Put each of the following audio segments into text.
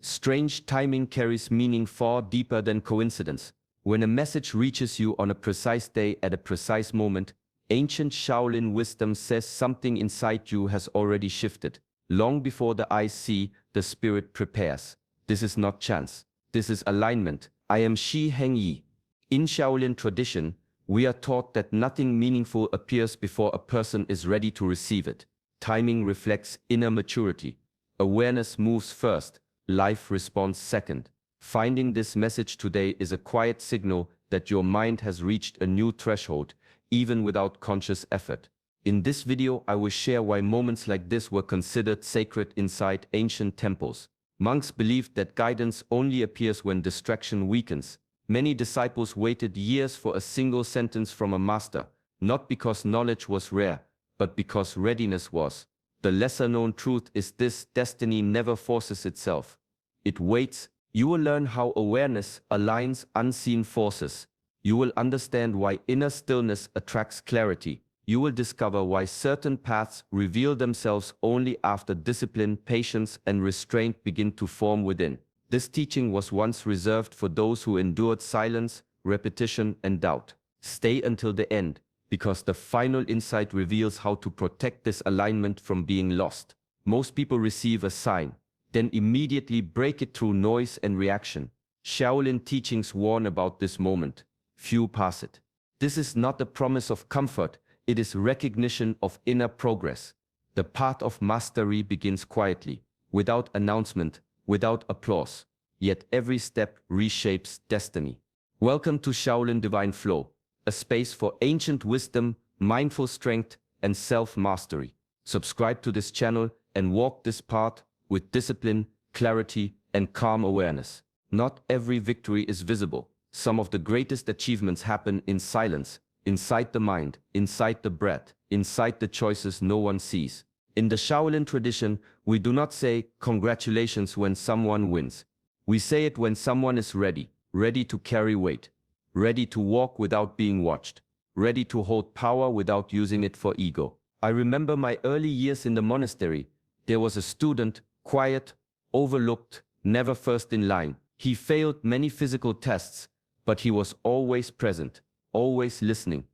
Strange timing carries meaning far deeper than coincidence. When a message reaches you on a precise day at a precise moment, ancient Shaolin wisdom says something inside you has already shifted. Long before the eyes see, the spirit prepares. This is not chance. This is alignment. I am Shi Heng Yi. In Shaolin tradition, we are taught that nothing meaningful appears before a person is ready to receive it. Timing reflects inner maturity. Awareness moves first, life responds second. Finding this message today is a quiet signal that your mind has reached a new threshold, even without conscious effort. In this video, I will share why moments like this were considered sacred inside ancient temples. Monks believed that guidance only appears when distraction weakens. Many disciples waited years for a single sentence from a master, not because knowledge was rare, but because readiness was. The lesser-known truth is this: destiny never forces itself. It waits. You will learn how awareness aligns unseen forces. You will understand why inner stillness attracts clarity. You will discover why certain paths reveal themselves only after discipline, patience, and restraint begin to form within. This teaching was once reserved for those who endured silence, repetition, and doubt. Stay until the end, because the final insight reveals how to protect this alignment from being lost. Most people receive a sign, then immediately break it through noise and reaction. Shaolin teachings warn about this moment. Few pass it. This is not a promise of comfort, it is recognition of inner progress. The path of mastery begins quietly, without announcement, without applause. Yet every step reshapes destiny. Welcome to Shaolin Divine Flow, a space for ancient wisdom, mindful strength, and self-mastery. Subscribe to this channel and walk this path with discipline, clarity, and calm awareness. Not every victory is visible. Some of the greatest achievements happen in silence, inside the mind, inside the breath, inside the choices no one sees. In the Shaolin tradition, we do not say congratulations when someone wins. We say it when someone is ready, ready to carry weight, ready to walk without being watched, ready to hold power without using it for ego. I remember my early years in the monastery. There was a student, quiet, overlooked, never first in line. He failed many physical tests, but he was always present, always listening.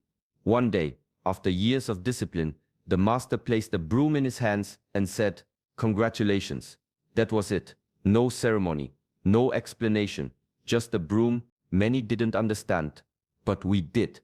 One day, after years of discipline, the master placed a broom in his hands and said, "Congratulations." That was it. No ceremony, no explanation, just a broom. Many didn't understand, but we did.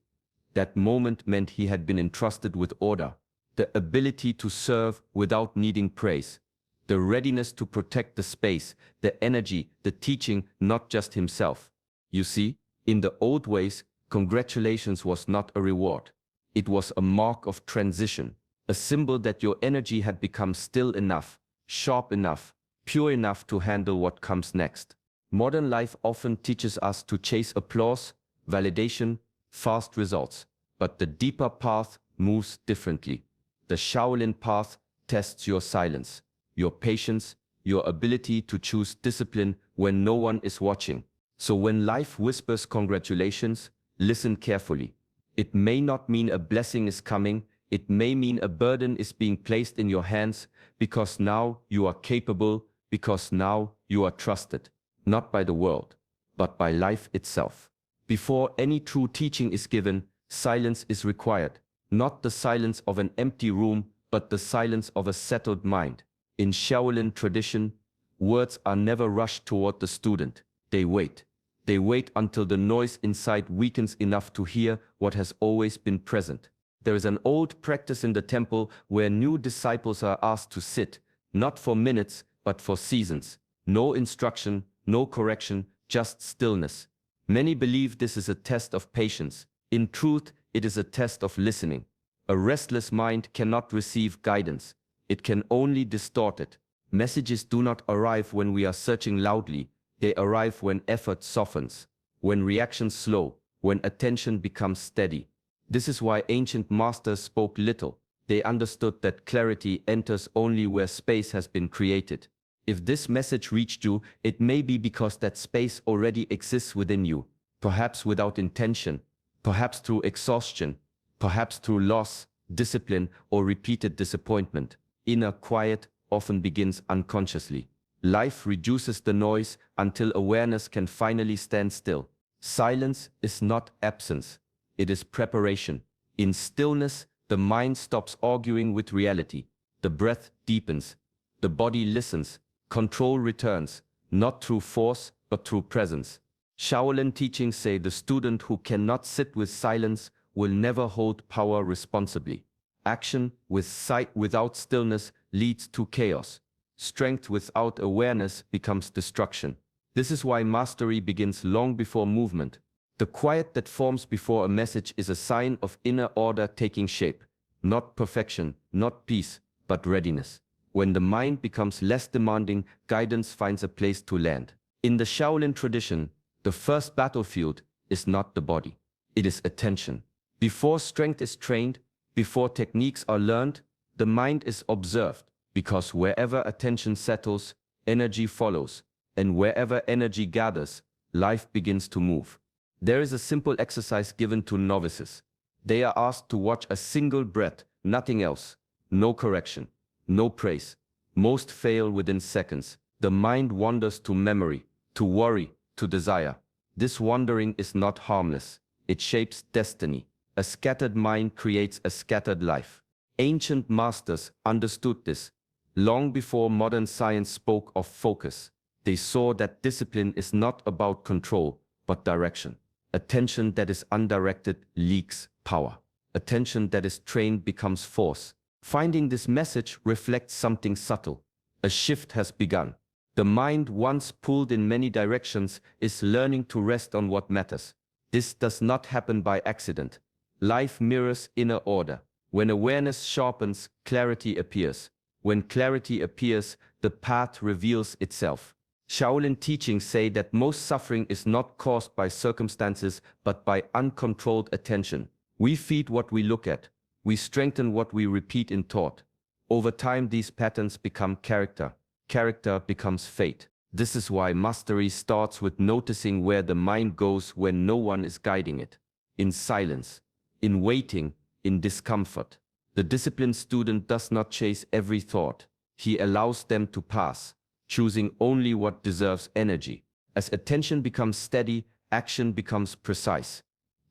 That moment meant he had been entrusted with order, the ability to serve without needing praise, the readiness to protect the space, the energy, the teaching, not just himself. You see, in the old ways, congratulations was not a reward. It was a mark of transition, a symbol that your energy had become still enough, sharp enough, pure enough to handle what comes next. Modern life often teaches us to chase applause, validation, fast results, but the deeper path moves differently. The Shaolin path tests your silence, your patience, your ability to choose discipline when no one is watching. So when life whispers congratulations, listen carefully. It may not mean a blessing is coming, it may mean a burden is being placed in your hands, because now you are capable, because now you are trusted, not by the world, but by life itself. Before any true teaching is given, silence is required. Not the silence of an empty room, but the silence of a settled mind. In Shaolin tradition, words are never rushed toward the student. They wait. They wait until the noise inside weakens enough to hear what has always been present. There is an old practice in the temple where new disciples are asked to sit, not for minutes, but for seasons. No instruction, no correction, just stillness. Many believe this is a test of patience. In truth, it is a test of listening. A restless mind cannot receive guidance. It can only distort it. Messages do not arrive when we are searching loudly. They arrive when effort softens, when reactions slow, when attention becomes steady. This is why ancient masters spoke little. They understood that clarity enters only where space has been created. If this message reached you, it may be because that space already exists within you, perhaps without intention, perhaps through exhaustion, perhaps through loss, discipline, or repeated disappointment. Inner quiet often begins unconsciously. Life reduces the noise until awareness can finally stand still. Silence is not absence, it is preparation. In stillness, the mind stops arguing with reality. The breath deepens, the body listens, control returns, not through force, but through presence. Shaolin teachings say the student who cannot sit with silence will never hold power responsibly. Action without stillness leads to chaos. Strength without awareness becomes destruction. This is why mastery begins long before movement. The quiet that forms before a message is a sign of inner order taking shape. Not perfection, not peace, but readiness. When the mind becomes less demanding, guidance finds a place to land. In the Shaolin tradition, the first battlefield is not the body. It is attention. Before strength is trained, before techniques are learned, the mind is observed, because wherever attention settles, energy follows, and wherever energy gathers, life begins to move. There is a simple exercise given to novices. They are asked to watch a single breath, nothing else. No correction, no praise. Most fail within seconds. The mind wanders to memory, to worry, to desire. This wandering is not harmless. It shapes destiny. A scattered mind creates a scattered life. Ancient masters understood this. Long before modern science spoke of focus, they saw that discipline is not about control, but direction. Attention that is undirected leaks power. Attention that is trained becomes force. Finding this message reflects something subtle. A shift has begun. The mind, once pulled in many directions, is learning to rest on what matters. This does not happen by accident. Life mirrors inner order. When awareness sharpens, clarity appears. When clarity appears, the path reveals itself. Shaolin teachings say that most suffering is not caused by circumstances, but by uncontrolled attention. We feed what we look at. We strengthen what we repeat in thought. Over time, these patterns become character. Character becomes fate. This is why mastery starts with noticing where the mind goes when no one is guiding it. In silence, in waiting, in discomfort. The disciplined student does not chase every thought. He allows them to pass, choosing only what deserves energy. As attention becomes steady, action becomes precise.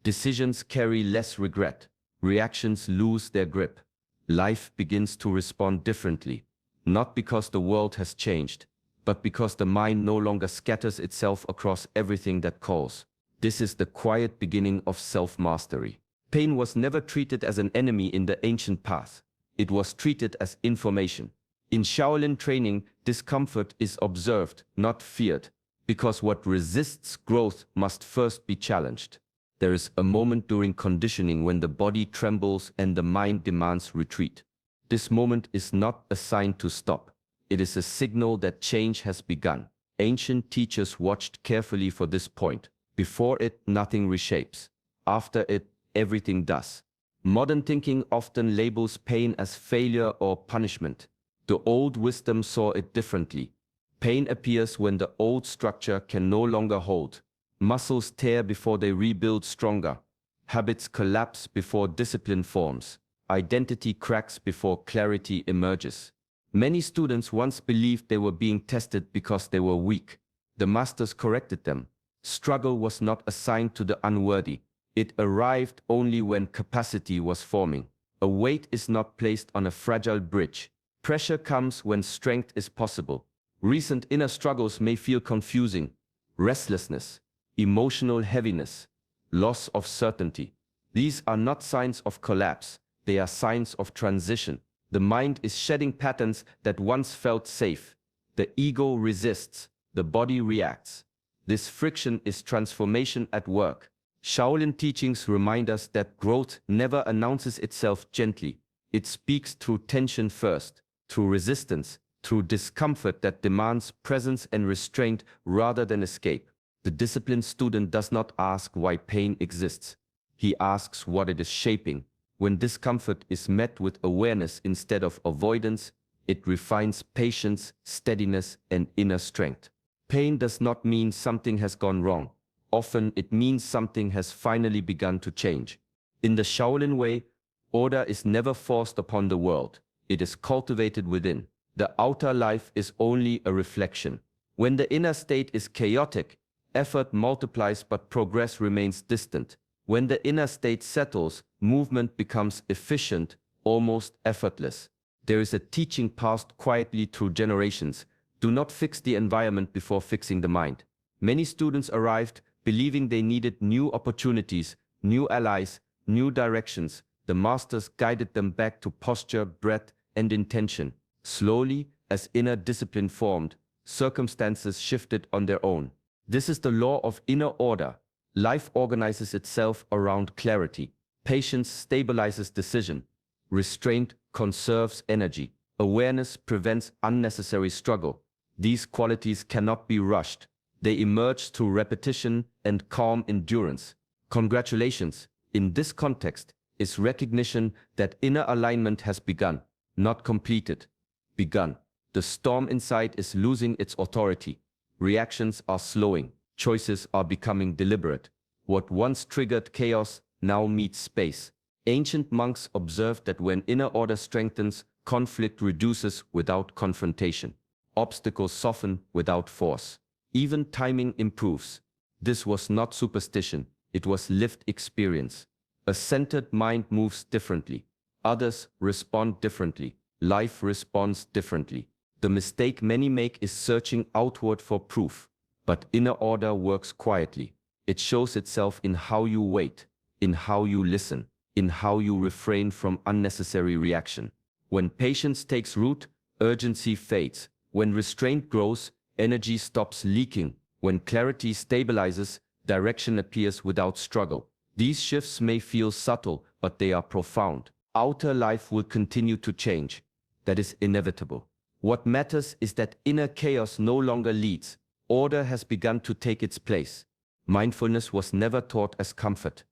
Decisions carry less regret. Reactions lose their grip. Life begins to respond differently, not because the world has changed, but because the mind no longer scatters itself across everything that calls. This is the quiet beginning of self-mastery. Pain was never treated as an enemy in the ancient past. It was treated as information. In Shaolin training, discomfort is observed, not feared, because what resists growth must first be challenged. There is a moment during conditioning when the body trembles and the mind demands retreat. This moment is not a sign to stop. It is a signal that change has begun. Ancient teachers watched carefully for this point. Before it, nothing reshapes. After it, everything does. Modern thinking often labels pain as failure or punishment. The old wisdom saw it differently. Pain appears when the old structure can no longer hold. Muscles tear before they rebuild stronger. Habits collapse before discipline forms. Identity cracks before clarity emerges. Many students once believed they were being tested because they were weak. The masters corrected them. Struggle was not assigned to the unworthy. It arrived only when capacity was forming. A weight is not placed on a fragile bridge. Pressure comes when strength is possible. Recent inner struggles may feel confusing. Restlessness, emotional heaviness, loss of certainty. These are not signs of collapse. They are signs of transition. The mind is shedding patterns that once felt safe. The ego resists. The body reacts. This friction is transformation at work. Shaolin teachings remind us that growth never announces itself gently. It speaks through tension first, through resistance, through discomfort that demands presence and restraint rather than escape. The disciplined student does not ask why pain exists. He asks what it is shaping. When discomfort is met with awareness instead of avoidance, it refines patience, steadiness, and inner strength. Pain does not mean something has gone wrong. Often it means something has finally begun to change. In the Shaolin way, order is never forced upon the world. It is cultivated within. The outer life is only a reflection. When the inner state is chaotic, effort multiplies but progress remains distant. When the inner state settles, movement becomes efficient, almost effortless. There is a teaching passed quietly through generations. Do not fix the environment before fixing the mind. Many students arrived believing they needed new opportunities, new allies, new directions. The masters guided them back to posture, breath, and intention. Slowly, as inner discipline formed, circumstances shifted on their own. This is the law of inner order. Life organizes itself around clarity. Patience stabilizes decision. Restraint conserves energy. Awareness prevents unnecessary struggle. These qualities cannot be rushed. They emerge through repetition and calm endurance. Congratulations! In this context, is recognition that inner alignment has begun, not completed. Begun. The storm inside is losing its authority. Reactions are slowing. Choices are becoming deliberate. What once triggered chaos now meets space. Ancient monks observed that when inner order strengthens, conflict reduces without confrontation. Obstacles soften without force. Even timing improves. This was not superstition, it was lived experience. A centered mind moves differently. Others respond differently. Life responds differently. The mistake many make is searching outward for proof. But inner order works quietly. It shows itself in how you wait, in how you listen, in how you refrain from unnecessary reaction. When patience takes root, urgency fades. When restraint grows, energy stops leaking. When clarity stabilizes, direction appears without struggle. These shifts may feel subtle, but they are profound. Outer life will continue to change. That is inevitable. What matters is that inner chaos no longer leads. Order has begun to take its place. Mindfulness was never taught as comfort.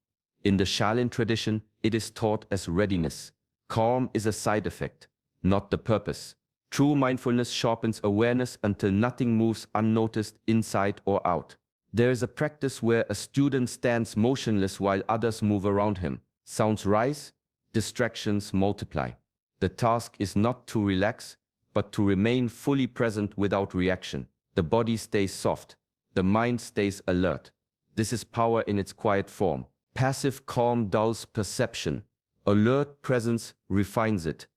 In the Shaolin tradition, it is taught as readiness. Calm is a side effect, not the purpose. True mindfulness sharpens awareness until nothing moves unnoticed inside or out. There is a practice where a student stands motionless while others move around him. Sounds rise, distractions multiply. The task is not to relax, but to remain fully present without reaction. The body stays soft. The mind stays alert. This is power in its quiet form. Passive calm dulls perception. Alert presence refines it.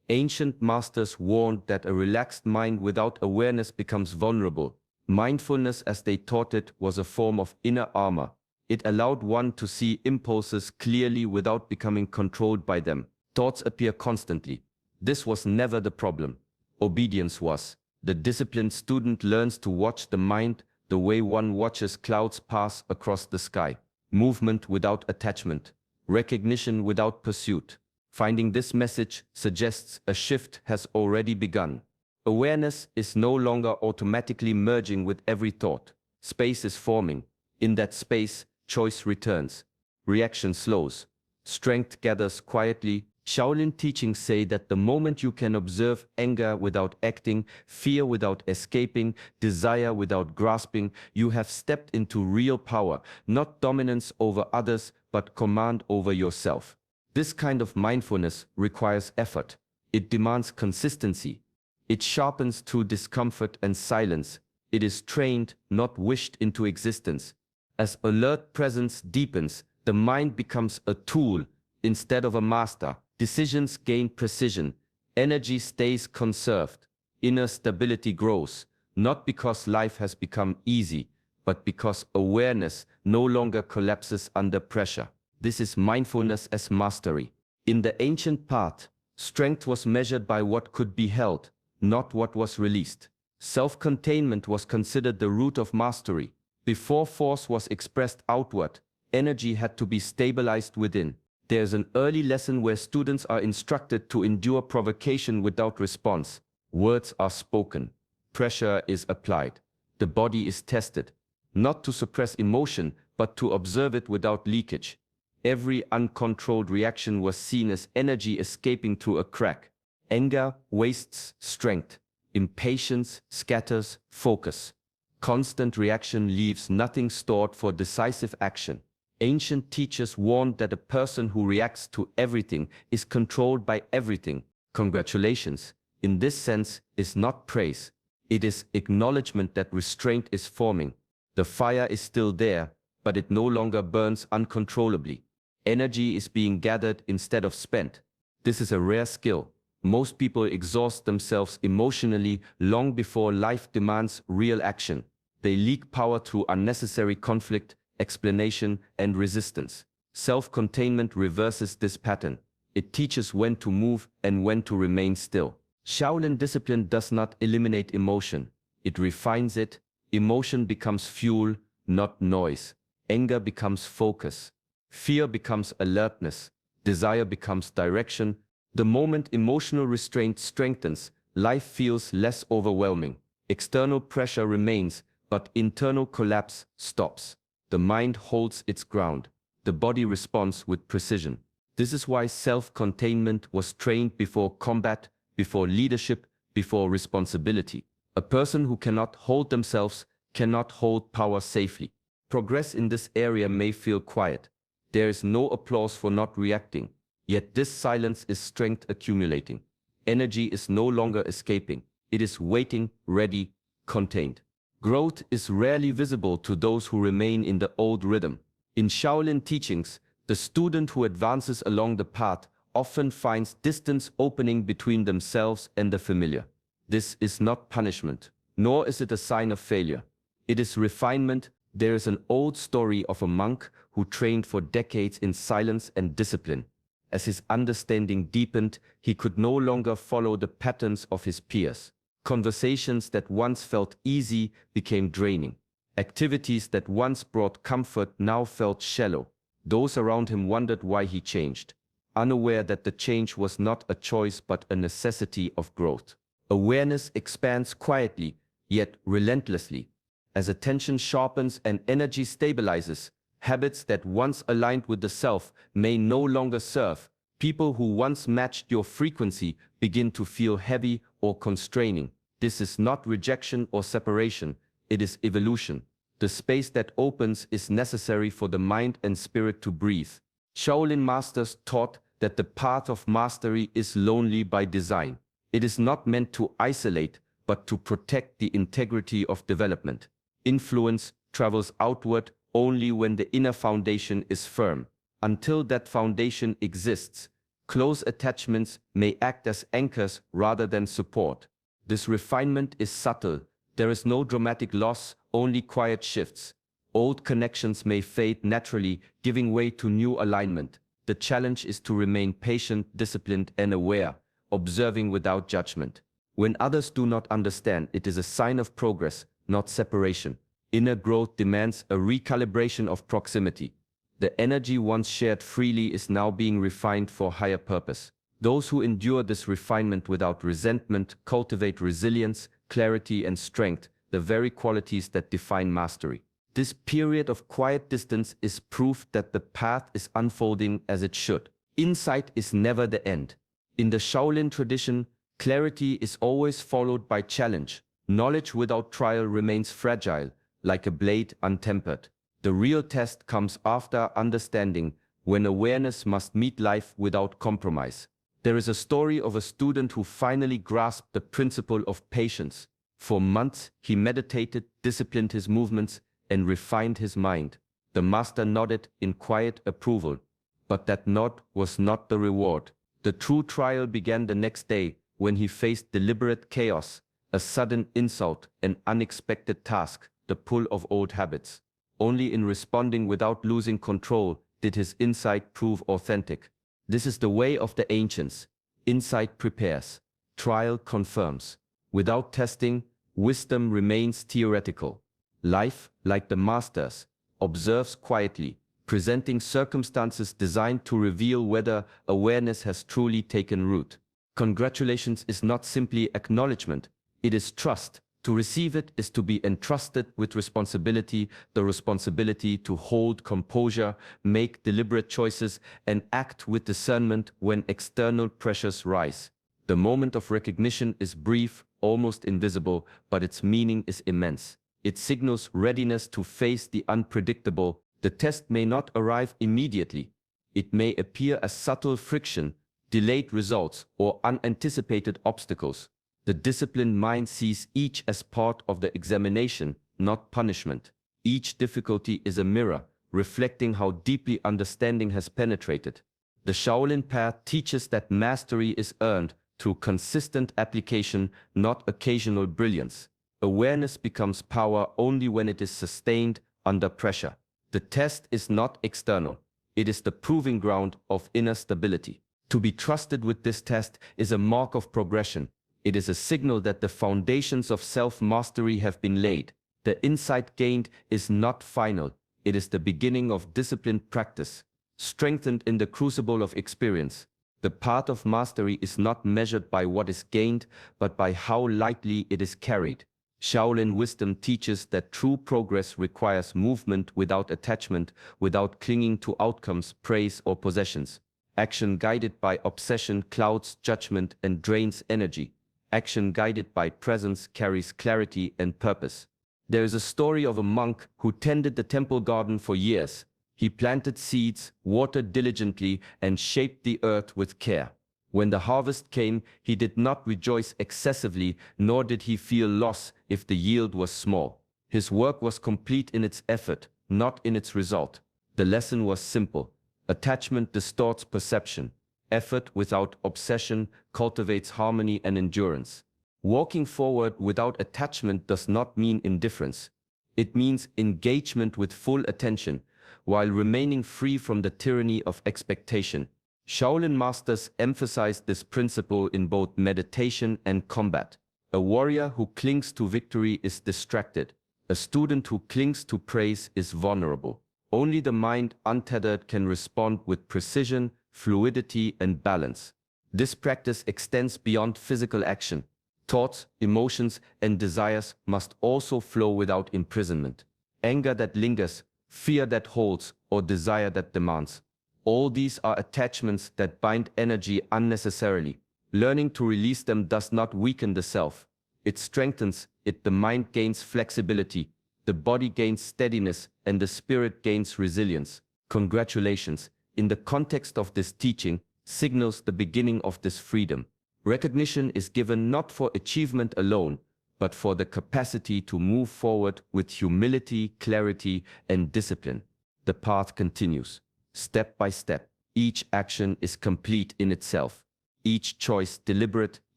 Ancient masters warned that a relaxed mind without awareness becomes vulnerable. Mindfulness, as they taught it, was a form of inner armor. It allowed one to see impulses clearly without becoming controlled by them. Thoughts appear constantly. This was never the problem. Obedience was. The disciplined student learns to watch the mind the way one watches clouds pass across the sky. Movement without attachment. Recognition without pursuit. Finding this message suggests a shift has already begun. Awareness is no longer automatically merging with every thought. Space is forming. In that space, choice returns. Reaction slows. Strength gathers quietly. Shaolin teachings say that the moment you can observe anger without acting, fear without escaping, desire without grasping, you have stepped into real power, not dominance over others, but command over yourself. This kind of mindfulness requires effort. It demands consistency. It sharpens through discomfort and silence. It is trained, not wished into existence. As alert presence deepens, the mind becomes a tool instead of a master. Decisions gain precision. Energy stays conserved. Inner stability grows, not because life has become easy, but because awareness no longer collapses under pressure. This is mindfulness as mastery. In the ancient path, strength was measured by what could be held, not what was released. Self-containment was considered the root of mastery. Before force was expressed outward, energy had to be stabilized within. There's an early lesson where students are instructed to endure provocation without response. Words are spoken. Pressure is applied. The body is tested. Not to suppress emotion, but to observe it without leakage. Every uncontrolled reaction was seen as energy escaping through a crack. Anger wastes strength. Impatience scatters focus. Constant reaction leaves nothing stored for decisive action. Ancient teachers warned that a person who reacts to everything is controlled by everything. Congratulations! in this sense, is not praise. It is acknowledgement that restraint is forming. The fire is still there, but it no longer burns uncontrollably. Energy is being gathered instead of spent. This is a rare skill. Most people exhaust themselves emotionally long before life demands real action. They leak power through unnecessary conflict, explanation, and resistance. Self-containment reverses this pattern. It teaches when to move and when to remain still. Shaolin discipline does not eliminate emotion. It refines it. Emotion becomes fuel, not noise. Anger becomes focus. Fear becomes alertness. Desire becomes direction. The moment emotional restraint strengthens, life feels less overwhelming. External pressure remains, but internal collapse stops. The mind holds its ground. The body responds with precision. This is why self-containment was trained before combat, before leadership, before responsibility. A person who cannot hold themselves cannot hold power safely. Progress in this area may feel quiet. There is no applause for not reacting. Yet this silence is strength accumulating. Energy is no longer escaping. It is waiting, ready, contained. Growth is rarely visible to those who remain in the old rhythm. In Shaolin teachings, the student who advances along the path often finds distance opening between themselves and the familiar. This is not punishment, nor is it a sign of failure. It is refinement. There is an old story of a monk who trained for decades in silence and discipline. As his understanding deepened, he could no longer follow the patterns of his peers. Conversations that once felt easy became draining. Activities that once brought comfort now felt shallow. Those around him wondered why he changed, unaware that the change was not a choice but a necessity of growth. Awareness expands quietly, yet relentlessly. As attention sharpens and energy stabilizes, habits that once aligned with the self may no longer serve. People who once matched your frequency begin to feel heavy or constraining. This is not rejection or separation, it is evolution. The space that opens is necessary for the mind and spirit to breathe. Shaolin masters taught that the path of mastery is lonely by design. It is not meant to isolate, but to protect the integrity of development. Influence travels outward only when the inner foundation is firm. Until that foundation exists, close attachments may act as anchors rather than support. This refinement is subtle. There is no dramatic loss, only quiet shifts. Old connections may fade naturally, giving way to new alignment. The challenge is to remain patient, disciplined, and aware, observing without judgment. When others do not understand, it is a sign of progress, not separation. Inner growth demands a recalibration of proximity. The energy once shared freely is now being refined for higher purpose. Those who endure this refinement without resentment cultivate resilience, clarity, and strength, the very qualities that define mastery. This period of quiet distance is proof that the path is unfolding as it should. Insight is never the end. In the Shaolin tradition, clarity is always followed by challenge. Knowledge without trial remains fragile, like a blade untempered. The real test comes after understanding, when awareness must meet life without compromise. There is a story of a student who finally grasped the principle of patience. For months, he meditated, disciplined his movements, and refined his mind. The master nodded in quiet approval. But that nod was not the reward. The true trial began the next day, when he faced deliberate chaos, a sudden insult, an unexpected task, the pull of old habits. Only in responding without losing control did his insight prove authentic. This is the way of the ancients. Insight prepares. Trial confirms. Without testing, wisdom remains theoretical. Life, like the masters, observes quietly, presenting circumstances designed to reveal whether awareness has truly taken root. Congratulations is not simply acknowledgement, it is trust. To receive it is to be entrusted with responsibility, the responsibility to hold composure, make deliberate choices, and act with discernment when external pressures rise. The moment of recognition is brief, almost invisible, but its meaning is immense. It signals readiness to face the unpredictable. The test may not arrive immediately. It may appear as subtle friction, delayed results, or unanticipated obstacles. The disciplined mind sees each as part of the examination, not punishment. Each difficulty is a mirror, reflecting how deeply understanding has penetrated. The Shaolin path teaches that mastery is earned through consistent application, not occasional brilliance. Awareness becomes power only when it is sustained under pressure. The test is not external. It is the proving ground of inner stability. To be trusted with this test is a mark of progression. It is a signal that the foundations of self-mastery have been laid. The insight gained is not final. It is the beginning of disciplined practice, strengthened in the crucible of experience. The path of mastery is not measured by what is gained, but by how lightly it is carried. Shaolin wisdom teaches that true progress requires movement without attachment, without clinging to outcomes, praise, or possessions. Action guided by obsession clouds judgment and drains energy. Action guided by presence carries clarity and purpose. There is a story of a monk who tended the temple garden for years. He planted seeds, watered diligently, and shaped the earth with care. When the harvest came, he did not rejoice excessively, nor did he feel loss if the yield was small. His work was complete in its effort, not in its result. The lesson was simple. Attachment distorts perception. Effort without obsession cultivates harmony and endurance. Walking forward without attachment does not mean indifference. It means engagement with full attention, while remaining free from the tyranny of expectation. Shaolin masters emphasize this principle in both meditation and combat. A warrior who clings to victory is distracted. A student who clings to praise is vulnerable. Only the mind untethered can respond with precision, fluidity, and balance. This practice extends beyond physical action. Thoughts, emotions, and desires must also flow without imprisonment. Anger that lingers, fear that holds, or desire that demands. All these are attachments that bind energy unnecessarily. Learning to release them does not weaken the self. It strengthens it. The mind gains flexibility, the body gains steadiness, and the spirit gains resilience. Congratulations, in the context of this teaching, signals the beginning of this freedom. Recognition is given not for achievement alone, but for the capacity to move forward with humility, clarity, and discipline. The path continues. Step by step, each action is complete in itself, each choice deliberate,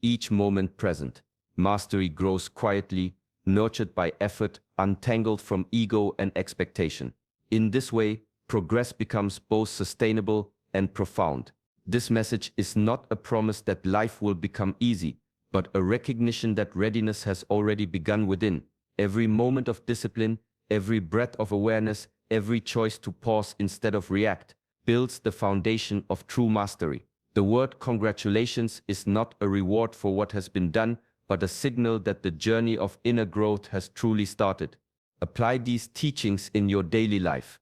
each moment present. Mastery grows quietly, nurtured by effort, untangled from ego and expectation. In this way, progress becomes both sustainable and profound. This message is not a promise that life will become easy, but a recognition that readiness has already begun within. Every moment of discipline, every breath of awareness, every choice to pause instead of react, builds the foundation of true mastery. The word congratulations is not a reward for what has been done, but a signal that the journey of inner growth has truly started. Apply these teachings in your daily life.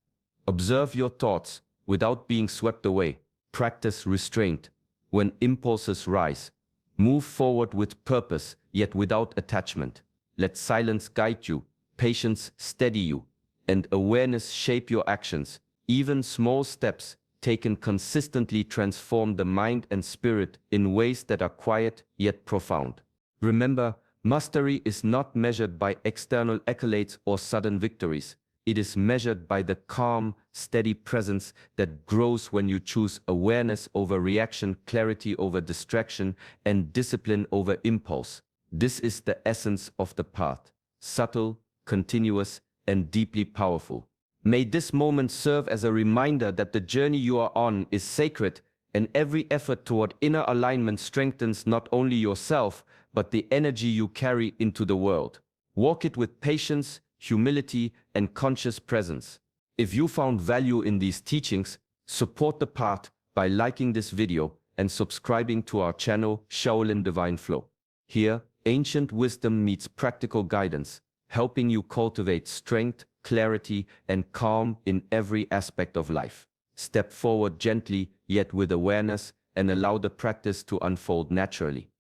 Observe your thoughts without being swept away. Practice restraint when impulses rise. Move forward with purpose, yet without attachment. Let silence guide you, patience steady you, and awareness shape your actions. Even small steps taken consistently transform the mind and spirit in ways that are quiet yet profound. Remember, mastery is not measured by external accolades or sudden victories. It is measured by the calm, steady presence that grows when you choose awareness over reaction, clarity over distraction, and discipline over impulse. This is the essence of the path, subtle, continuous, and deeply powerful. May this moment serve as a reminder that the journey you are on is sacred, and every effort toward inner alignment strengthens not only yourself, but the energy you carry into the world. Walk it with patience, humility, and conscious presence. If you found value in these teachings, support the path by liking this video and subscribing to our channel Shaolin Divine Flow. Here, ancient wisdom meets practical guidance, helping you cultivate strength, clarity, and calm in every aspect of life. Step forward gently, yet with awareness, and allow the practice to unfold naturally.